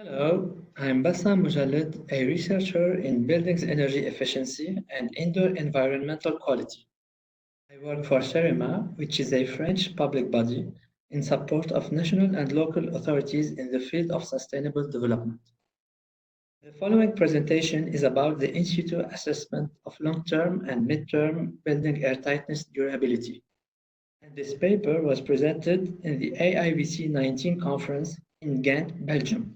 Hello, I'm Bassam Moujalled, a researcher in buildings energy efficiency and indoor environmental quality. I work for CEREMA, which is a French public body in support of national and local authorities in the field of sustainable development. The following presentation is about the in situ assessment of long-term and mid-term building airtightness durability. And this paper was presented in the AIVC 19 conference in Ghent, Belgium.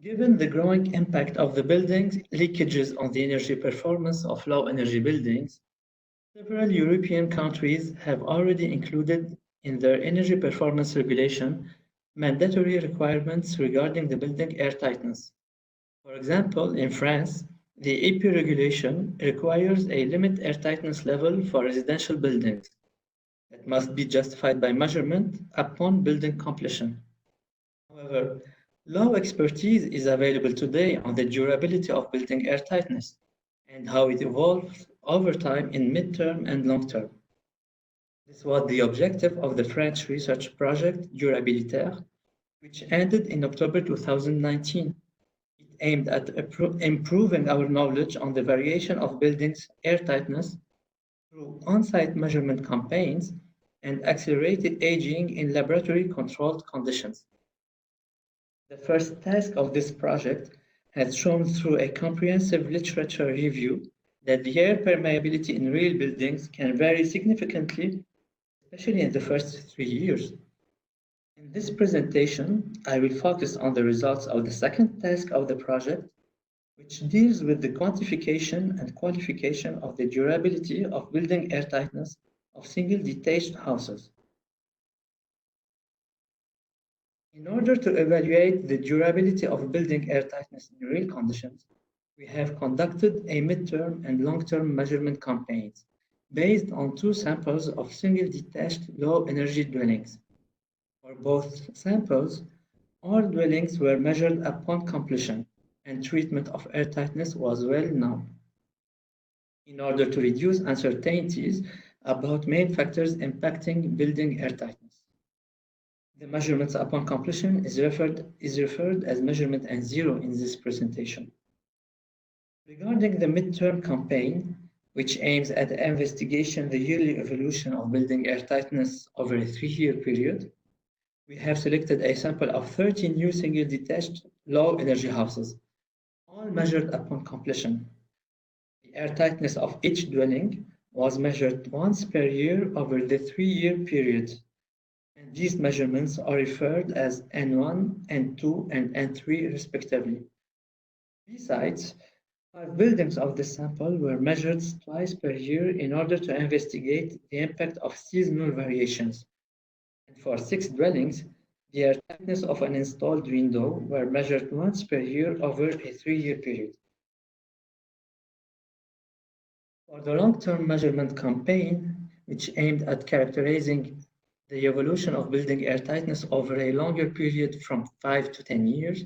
Given the growing impact of the building's leakages on the energy performance of low-energy buildings, several European countries have already included in their energy performance regulation mandatory requirements regarding the building airtightness. For example, in France, the EP regulation requires a limit airtightness level for residential buildings that must be justified by measurement upon building completion. However, low expertise is available today on the durability of building airtightness and how it evolves over time in mid-term and long-term. This was the objective of the French research project Durabilit'air, which ended in October 2019. It aimed at improving our knowledge on the variation of buildings' airtightness through on-site measurement campaigns and accelerated aging in laboratory-controlled conditions. The first task of this project has shown through a comprehensive literature review that the air permeability in real buildings can vary significantly, especially in the first 3 years. In this presentation, I will focus on the results of the second task of the project, which deals with the quantification and qualification of the durability of building airtightness of single-detached houses. In order to evaluate the durability of building airtightness in real conditions, we have conducted a mid-term and long-term measurement campaigns based on 2 samples of single-detached low-energy dwellings. For both samples, all dwellings were measured upon completion, and treatment of airtightness was well known. In order to reduce uncertainties about main factors impacting building airtightness, the measurements upon completion is referred as measurement N0 in this presentation. Regarding the midterm campaign, which aims at investigating the yearly evolution of building airtightness over a 3-year period, we have selected a sample of 30 new single-detached low-energy houses, all measured upon completion. The airtightness of each dwelling was measured once per year over the 3-year period. And these measurements are referred as N1, N2, and N3 respectively. Besides, 5 buildings of the sample were measured twice per year in order to investigate the impact of seasonal variations. And for 6 dwellings, the airtightness of an installed window were measured once per year over a 3-year period. For the long-term measurement campaign, which aimed at characterizing the evolution of building airtightness over a longer period from 5 to 10 years,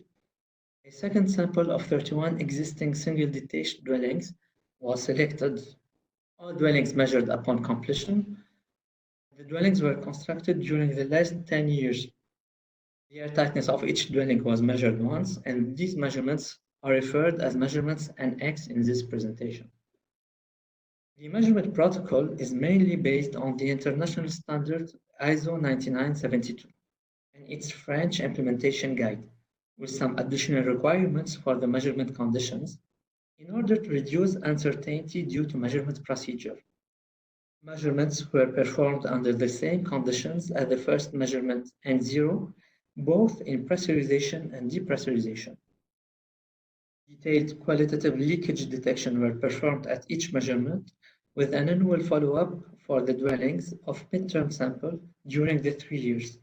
a second sample of 31 existing single-detached dwellings was selected. All dwellings measured upon completion. The dwellings were constructed during the last 10 years. The airtightness of each dwelling was measured once, and these measurements are referred as measurements NX in this presentation. The measurement protocol is mainly based on the international standard ISO 9972 and its French implementation guide, with some additional requirements for the measurement conditions in order to reduce uncertainty due to measurement procedure. Measurements were performed under the same conditions as the first measurement N0, both in pressurization and depressurization. Detailed qualitative leakage detection were performed at each measurement, with an annual follow-up for the dwellings of midterm sample during the 3 years.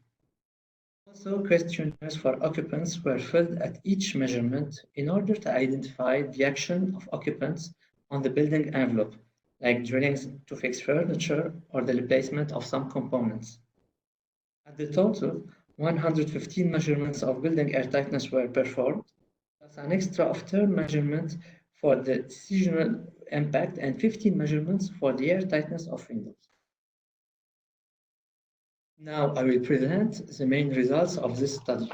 Also, questionnaires for occupants were filled at each measurement in order to identify the action of occupants on the building envelope, like drillings to fix furniture or the replacement of some components. At the total, 115 measurements of building airtightness were performed, plus an extra of term measurement for the seasonal impact and 15 measurements for the airtightness of windows. Now I will present the main results of this study.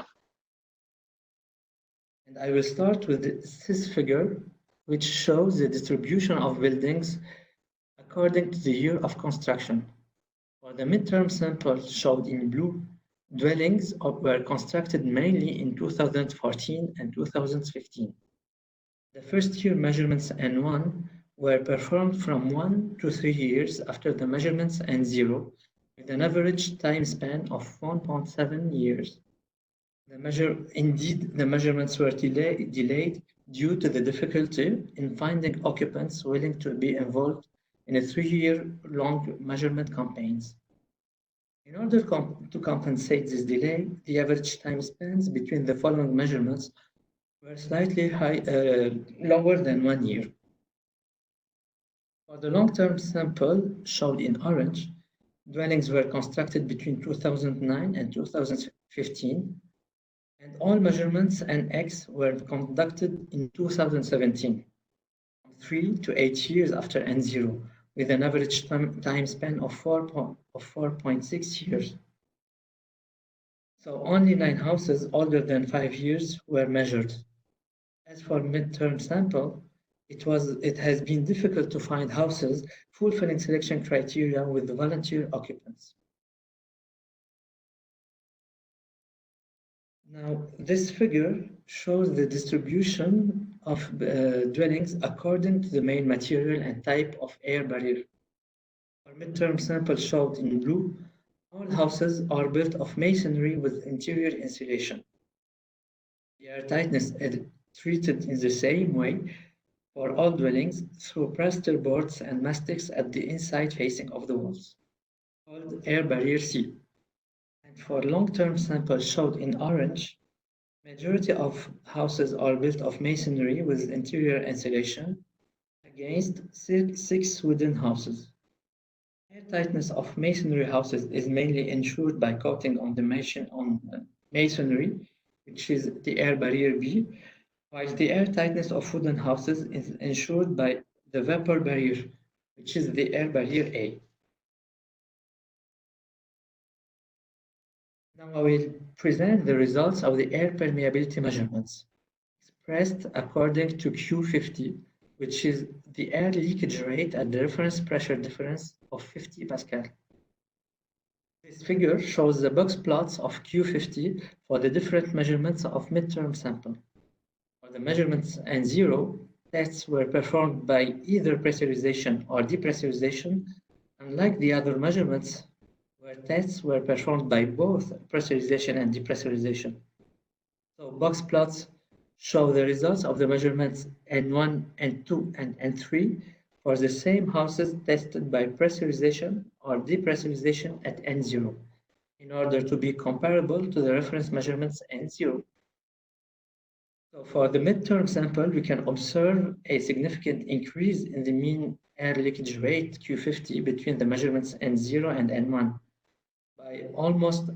And I will start with this figure, which shows the distribution of buildings according to the year of construction. For the midterm sample showed in blue, dwellings were constructed mainly in 2014 and 2015. The first year measurements N1 were performed from 1 to 3 years after the measurements N0, with an average time span of 1.7 years. Indeed, the measurements were delayed due to the difficulty in finding occupants willing to be involved in a 3-year-long measurement campaigns. In order to compensate this delay, the average time spans between the following measurements were slightly lower than 1 year. For the long-term sample shown in orange, dwellings were constructed between 2009 and 2015, and all measurements NX were conducted in 2017, from 3 to 8 years after N0, with an average time span of 4.6 years. So only 9 houses older than 5 years were measured. As for midterm sample, it has been difficult to find houses fulfilling selection criteria with volunteer occupants. Now, this figure shows the distribution of dwellings according to the main material and type of air barrier. Our midterm sample showed in blue, all houses are built of masonry with interior insulation. The airtightness is treated in the same way for all dwellings through plaster boards and mastics at the inside facing of the walls, called air barrier C. And for long-term samples showed in orange, majority of houses are built of masonry with interior insulation against 6 wooden houses. Airtightness of masonry houses is mainly ensured by coating on the masonry, which is the air barrier B, while the airtightness of wooden houses is ensured by the vapor barrier, which is the air barrier A. Now I will present the results of the air permeability measurements, expressed according to Q50, which is the air leakage rate at the reference pressure difference of 50 Pascal. This figure shows the box plots of Q50 for the different measurements of midterm sample. For the measurements N0, tests were performed by either pressurization or depressurization, unlike the other measurements where tests were performed by both pressurization and depressurization. So box plots show the results of the measurements N1, N2, and N3 for the same houses tested by pressurization or depressurization at N0 in order to be comparable to the reference measurements N0. So for the midterm sample, we can observe a significant increase in the mean air leakage rate Q50 between the measurements N0 and N1 by almost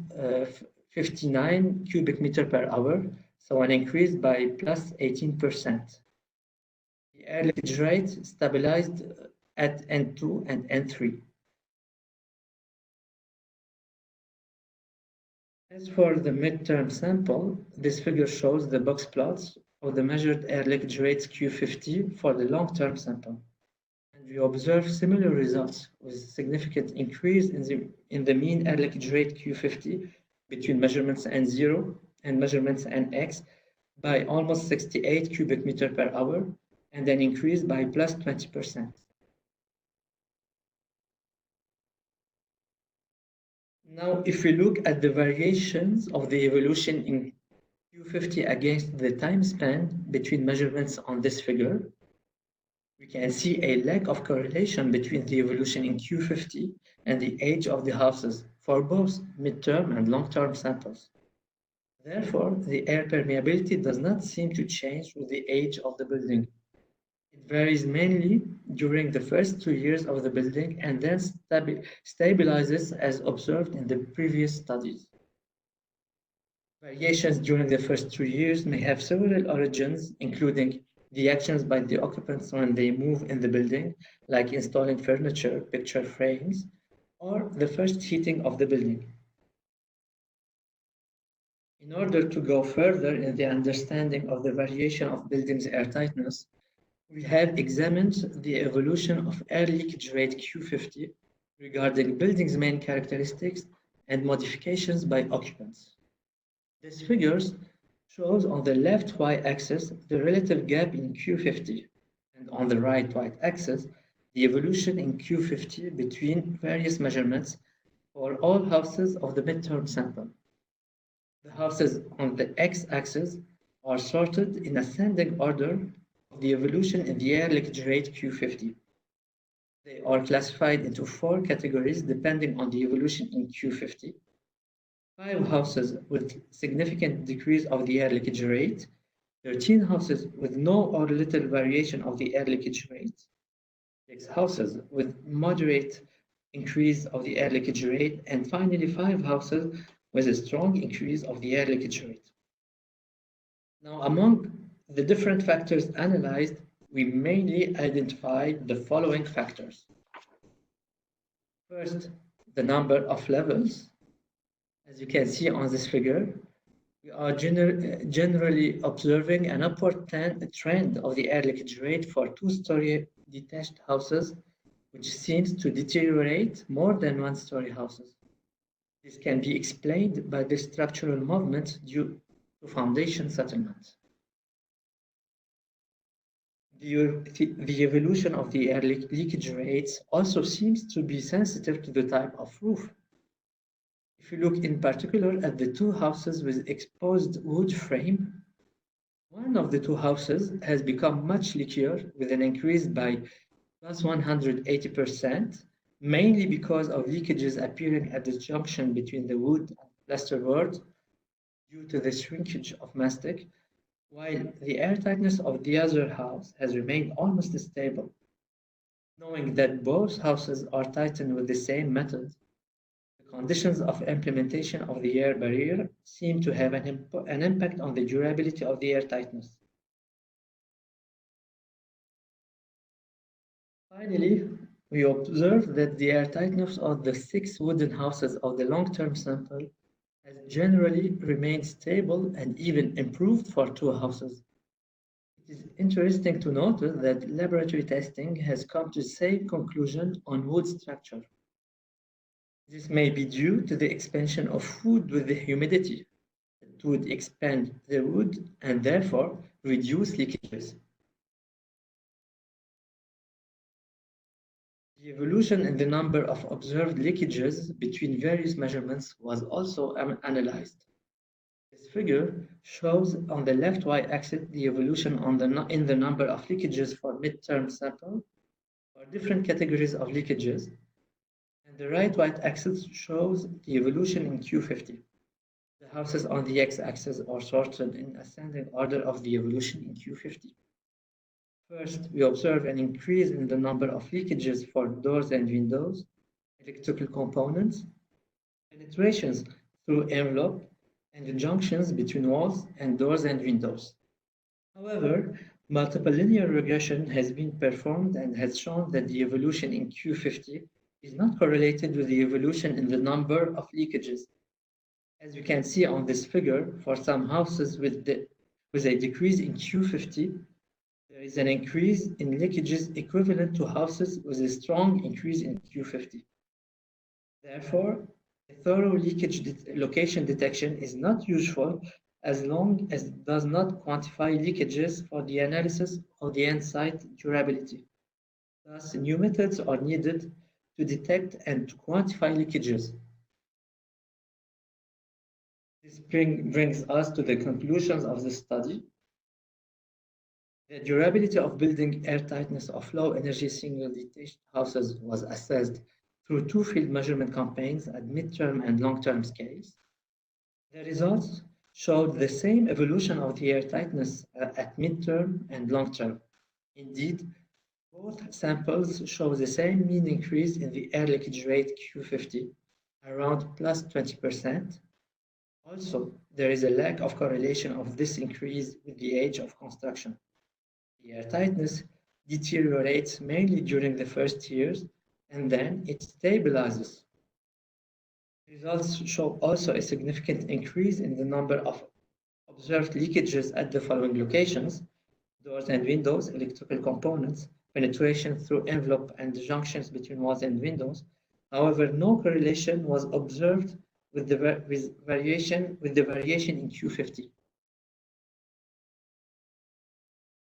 59 cubic meter per hour, so an increase by plus 18%. The air leakage rate stabilized at N2 and N3. As for the midterm sample, this figure shows the box plots of the measured air leakage rates Q50 for the long-term sample. And we observe similar results with significant increase in the mean air leakage rate Q50 between measurements N0 and measurements NX by almost 68 cubic meter per hour and an increase by plus 20%. Now, if we look at the variations of the evolution in Q50 against the time span between measurements on this figure, we can see a lack of correlation between the evolution in Q50 and the age of the houses for both midterm and long-term samples. Therefore, the air permeability does not seem to change with the age of the building. It varies mainly during the first 2 years of the building and then stabilizes as observed in the previous studies. Variations during the first 2 years may have several origins, including the actions by the occupants when they move in the building, like installing furniture, picture frames, or the first heating of the building. In order to go further in the understanding of the variation of buildings' airtightness, we have examined the evolution of air leakage rate Q50 regarding buildings' main characteristics and modifications by occupants. This figure shows on the left y-axis the relative gap in Q50, and on the right y-axis the evolution in Q50 between various measurements for all houses of the midterm sample. The houses on the x-axis are sorted in ascending order of the evolution in the air leakage rate Q50. They are classified into 4 categories depending on the evolution in Q50. 5 houses with significant decrease of the air leakage rate, 13 houses with no or little variation of the air leakage rate, 6 houses with moderate increase of the air leakage rate, and finally 5 houses with a strong increase of the air leakage rate. Now, among the different factors analyzed, we mainly identified the following factors. First, the number of levels. As you can see on this figure, we are generally observing an upward trend of the air leakage rate for 2-story detached houses, which seems to deteriorate more than 1-story houses. This can be explained by the structural movement due to foundation settlement. The evolution of the air leakage rates also seems to be sensitive to the type of roof. If you look in particular at the 2 houses with exposed wood frame, one of the 2 houses has become much leakier with an increase by plus 180%, mainly because of leakages appearing at the junction between the wood and plasterboard due to the shrinkage of mastic, while the airtightness of the other house has remained almost stable. Knowing that both houses are tightened with the same method, the conditions of implementation of the air barrier seem to have an impact on the durability of the airtightness. Finally, we observe that the airtightness of the 6 wooden houses of the long-term sample has generally remained stable and even improved for 2 houses. It is interesting to note that laboratory testing has come to the same conclusion on wood structure. This may be due to the expansion of wood with the humidity. It would expand the wood and therefore reduce leakages. The evolution in the number of observed leakages between various measurements was also analyzed. This figure shows on the left y-axis the evolution in the number of leakages for midterm sample for different categories of leakages, and the right y-axis shows the evolution in Q50. The houses on the x-axis are sorted in ascending order of the evolution in Q50. First, we observe an increase in the number of leakages for doors and windows, electrical components, penetrations through envelope, and the junctions between walls and doors and windows. However, multiple linear regression has been performed and has shown that the evolution in Q50 is not correlated with the evolution in the number of leakages. As you can see on this figure, for some houses with a decrease in Q50, there is an increase in leakages equivalent to houses with a strong increase in Q50. Therefore, a thorough leakage location detection is not useful as long as it does not quantify leakages for the analysis of the onsite durability. Thus, new methods are needed to detect and to quantify leakages. This brings us to the conclusions of the study. The durability of building airtightness of low-energy single-detached houses was assessed through 2 field measurement campaigns at midterm and long-term scales. The results showed the same evolution of the airtightness at midterm and long-term. Indeed, both samples show the same mean increase in the air leakage rate Q50, around plus 20%. Also, there is a lack of correlation of this increase with the age of construction. The airtightness deteriorates mainly during the first years, and then it stabilizes. Results show also a significant increase in the number of observed leakages at the following locations: doors and windows, electrical components, penetration through envelope and the junctions between walls and windows. However, no correlation was observed with the variation in Q50.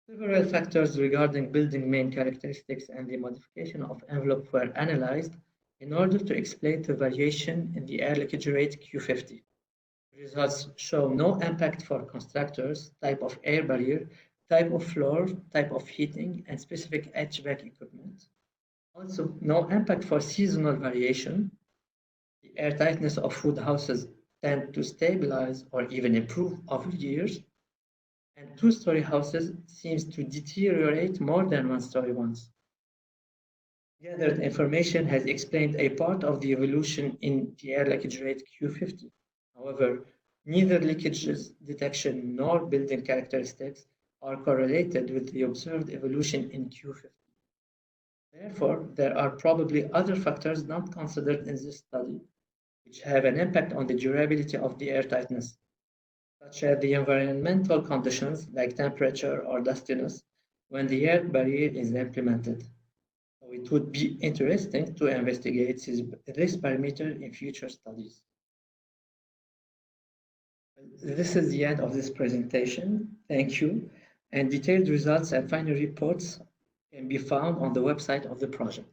Several factors regarding building main characteristics and the modification of envelope were analyzed in order to explain the variation in the air leakage rate Q50. Results show no impact for constructors, type of air barrier, type of floor, type of heating, and specific HVAC equipment. Also, no impact for seasonal variation. The airtightness of wood houses tend to stabilize or even improve over years, and two-story houses seems to deteriorate more than one-story ones. Gathered information has explained a part of the evolution in the air leakage rate Q50. However, neither leakages detection nor building characteristics are correlated with the observed evolution in Q50. Therefore, there are probably other factors not considered in this study which have an impact on the durability of the airtightness, such as the environmental conditions like temperature or dustiness when the air barrier is implemented. So it would be interesting to investigate this parameter in future studies. This is the end of this presentation. Thank you. And detailed results and final reports can be found on the website of the project.